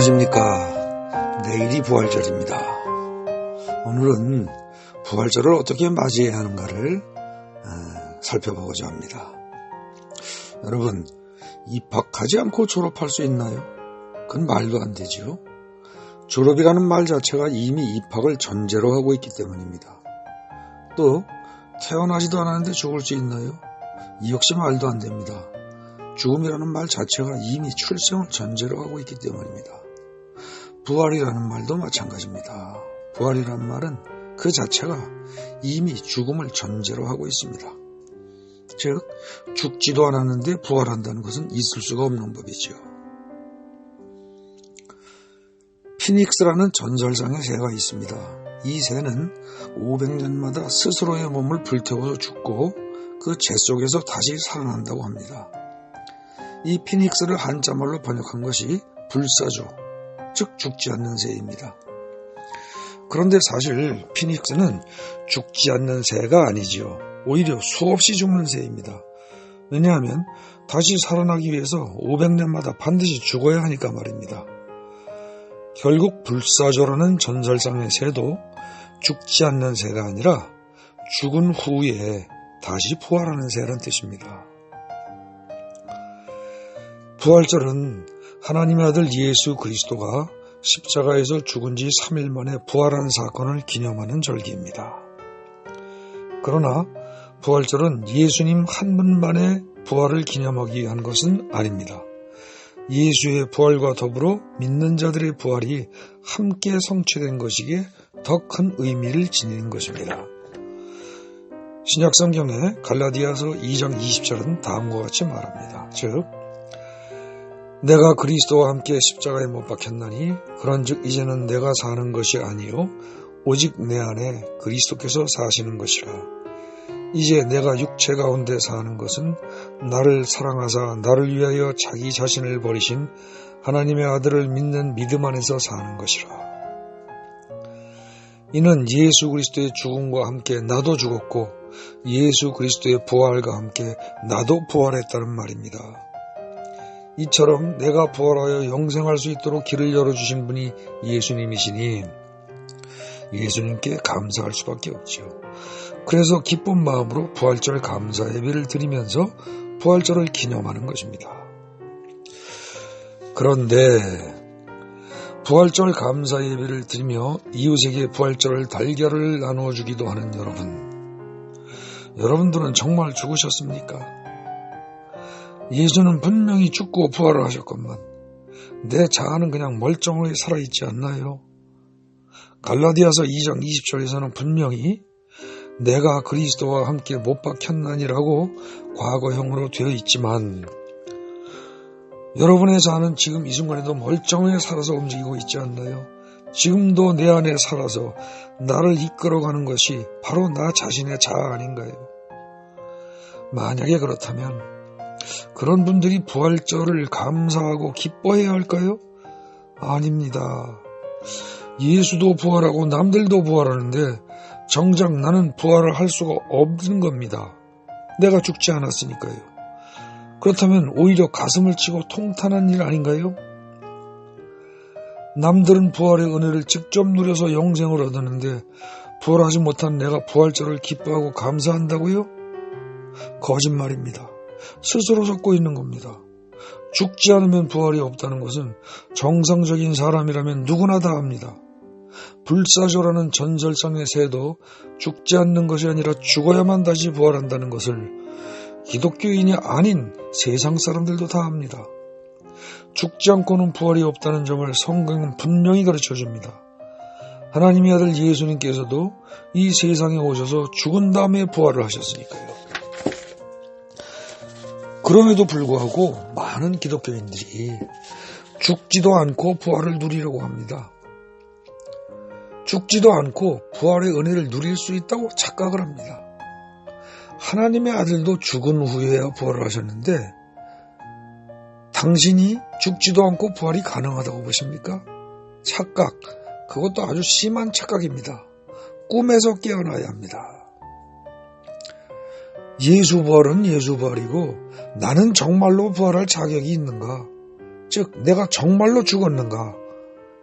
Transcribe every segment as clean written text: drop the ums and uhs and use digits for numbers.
안녕하십니까. 내일이 부활절입니다. 오늘은 부활절을 어떻게 맞이해야 하는가를 살펴보고자 합니다. 여러분, 입학하지 않고 졸업할 수 있나요? 그건 말도 안 되지요. 졸업이라는 말 자체가 이미 입학을 전제로 하고 있기 때문입니다. 또 태어나지도 않았는데 죽을 수 있나요? 이 역시 말도 안 됩니다. 죽음이라는 말 자체가 이미 출생을 전제로 하고 있기 때문입니다. 부활이라는 말도 마찬가지입니다. 부활이라는 말은 그 자체가 이미 죽음을 전제로 하고 있습니다. 즉, 죽지도 않았는데 부활한다는 것은 있을 수가 없는 법이죠. 피닉스라는 전설상의 새가 있습니다. 이 새는 500년마다 스스로의 몸을 불태워서 죽고 그 재 속에서 다시 살아난다고 합니다. 이 피닉스를 한자말로 번역한 것이 불사조, 즉 죽지 않는 새입니다. 그런데 사실 피닉스는 죽지 않는 새가 아니지요. 오히려 수없이 죽는 새입니다. 왜냐하면 다시 살아나기 위해서 500년마다 반드시 죽어야 하니까 말입니다. 결국 불사조라는 전설상의 새도 죽지 않는 새가 아니라 죽은 후에 다시 부활하는 새란 뜻입니다. 부활절은 하나님의 아들 예수 그리스도가 십자가에서 죽은 지 3일 만에 부활한 사건을 기념하는 절기입니다. 그러나 부활절은 예수님 한 분만의 부활을 기념하기 위한 것은 아닙니다. 예수의 부활과 더불어 믿는 자들의 부활이 함께 성취된 것이기에 더 큰 의미를 지니는 것입니다. 신약성경의 갈라디아서 2장 20절은 다음과 같이 말합니다. 즉, 내가 그리스도와 함께 십자가에 못 박혔나니 그런즉 이제는 내가 사는 것이 아니요 오직 내 안에 그리스도께서 사시는 것이라. 이제 내가 육체 가운데 사는 것은 나를 사랑하사 나를 위하여 자기 자신을 버리신 하나님의 아들을 믿는 믿음 안에서 사는 것이라. 이는 예수 그리스도의 죽음과 함께 나도 죽었고 예수 그리스도의 부활과 함께 나도 부활했다는 말입니다. 이처럼 내가 부활하여 영생할 수 있도록 길을 열어주신 분이 예수님이시니 예수님께 감사할 수밖에 없지요. 그래서 기쁜 마음으로 부활절 감사 예배를 드리면서 부활절을 기념하는 것입니다. 그런데 부활절 감사 예배를 드리며 이웃에게 부활절 달걀을 나누어 주기도 하는 여러분들은 정말 죽으셨습니까? 예수는 분명히 죽고 부활을 하셨건만 내 자아는 그냥 멀쩡하게 살아있지 않나요? 갈라디아서 2장 20절에서는 분명히 내가 그리스도와 함께 못 박혔나니라고 과거형으로 되어 있지만 여러분의 자아는 지금 이 순간에도 멀쩡하게 살아서 움직이고 있지 않나요? 지금도 내 안에 살아서 나를 이끌어가는 것이 바로 나 자신의 자아 아닌가요? 만약에 그렇다면 그런 분들이 부활절을 감사하고 기뻐해야 할까요? 아닙니다. 예수도 부활하고 남들도 부활하는데 정작 나는 부활을 할 수가 없는 겁니다. 내가 죽지 않았으니까요. 그렇다면 오히려 가슴을 치고 통탄한 일 아닌가요? 남들은 부활의 은혜를 직접 누려서 영생을 얻었는데 부활하지 못한 내가 부활절을 기뻐하고 감사한다고요? 거짓말입니다. 스스로 속고 있는 겁니다. 죽지 않으면 부활이 없다는 것은 정상적인 사람이라면 누구나 다 압니다. 불사조라는 전설상의 새도 죽지 않는 것이 아니라 죽어야만 다시 부활한다는 것을 기독교인이 아닌 세상 사람들도 다 압니다. 죽지 않고는 부활이 없다는 점을 성경은 분명히 가르쳐줍니다. 하나님의 아들 예수님께서도 이 세상에 오셔서 죽은 다음에 부활을 하셨으니까요. 그럼에도 불구하고 많은 기독교인들이 죽지도 않고 부활을 누리려고 합니다. 죽지도 않고 부활의 은혜를 누릴 수 있다고 착각을 합니다. 하나님의 아들도 죽은 후에야 부활을 하셨는데 당신이 죽지도 않고 부활이 가능하다고 보십니까? 착각, 그것도 아주 심한 착각입니다. 꿈에서 깨어나야 합니다. 예수 부활은 예수 부활이고 나는 정말로 부활할 자격이 있는가? 즉 내가 정말로 죽었는가?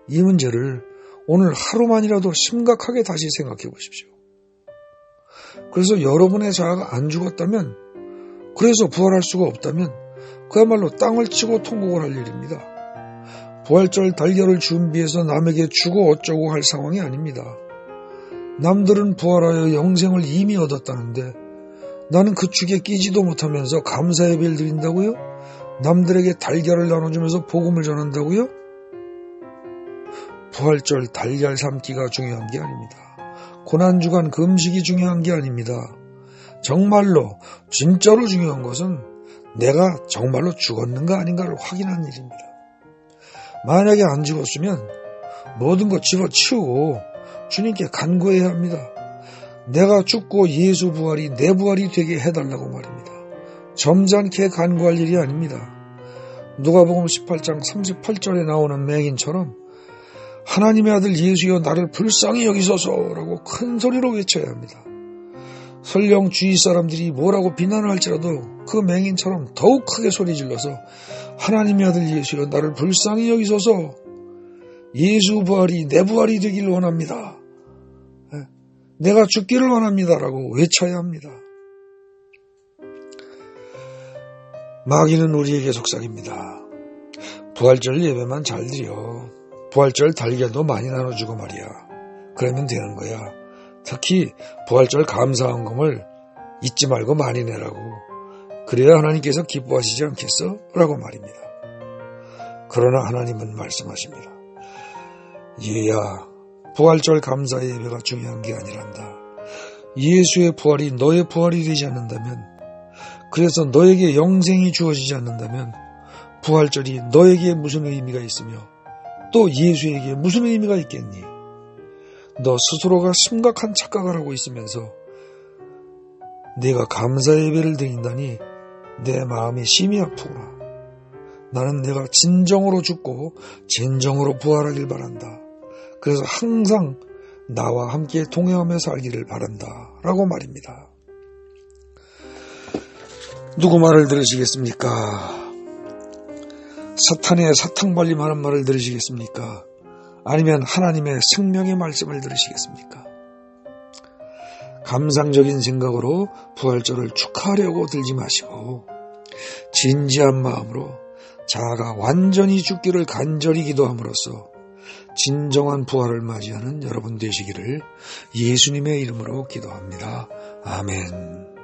이 문제를 오늘 하루만이라도 심각하게 다시 생각해 보십시오. 그래서 여러분의 자아가 안 죽었다면, 그래서 부활할 수가 없다면 그야말로 땅을 치고 통곡을 할 일입니다. 부활절 달걀을 준비해서 남에게 주고 어쩌고 할 상황이 아닙니다. 남들은 부활하여 영생을 이미 얻었다는데 나는 그 축에 끼지도 못하면서 감사 예배를 드린다고요? 남들에게 달걀을 나눠주면서 복음을 전한다고요? 부활절 달걀 삶기가 중요한 게 아닙니다. 고난주간 금식이 중요한 게 아닙니다. 정말로 진짜로 중요한 것은 내가 정말로 죽었는가 아닌가를 확인하는 일입니다. 만약에 안 죽었으면 모든 것 집어치우고 주님께 간구해야 합니다. 내가 죽고 예수 부활이 내 부활이 되게 해달라고 말입니다. 점잖게 간구할 일이 아닙니다. 누가복음 18장 38절에 나오는 맹인처럼 하나님의 아들 예수여 나를 불쌍히 여기소서라고 큰 소리로 외쳐야 합니다. 설령 주위 사람들이 뭐라고 비난을 할지라도 그 맹인처럼 더욱 크게 소리 질러서 하나님의 아들 예수여 나를 불쌍히 여기소서, 예수 부활이 내 부활이 되길 원합니다. 내가 죽기를 원합니다라고 외쳐야 합니다. 마귀는 우리에게 속삭입니다. 부활절 예배만 잘 드려. 부활절 달걀도 많이 나눠주고 말이야. 그러면 되는 거야. 특히 부활절 감사헌금을 잊지 말고 많이 내라고. 그래야 하나님께서 기뻐하시지 않겠어? 라고 말입니다. 그러나 하나님은 말씀하십니다. 얘야, 부활절 감사 예배가 중요한 게 아니란다. 예수의 부활이 너의 부활이 되지 않는다면, 그래서 너에게 영생이 주어지지 않는다면 부활절이 너에게 무슨 의미가 있으며 또 예수에게 무슨 의미가 있겠니? 너 스스로가 심각한 착각을 하고 있으면서 네가 감사 예배를 드린다니 내 마음이 심히 아프구나. 나는 내가 진정으로 죽고 진정으로 부활하길 바란다. 그래서 항상 나와 함께 동행하며 살기를 바란다 라고 말입니다. 누구 말을 들으시겠습니까? 사탄의 사탕발림하는 말을 들으시겠습니까? 아니면 하나님의 생명의 말씀을 들으시겠습니까? 감상적인 생각으로 부활절을 축하하려고 들지 마시고 진지한 마음으로 자아가 완전히 죽기를 간절히 기도함으로써 진정한 부활을 맞이하는 여러분 되시기를 예수님의 이름으로 기도합니다. 아멘.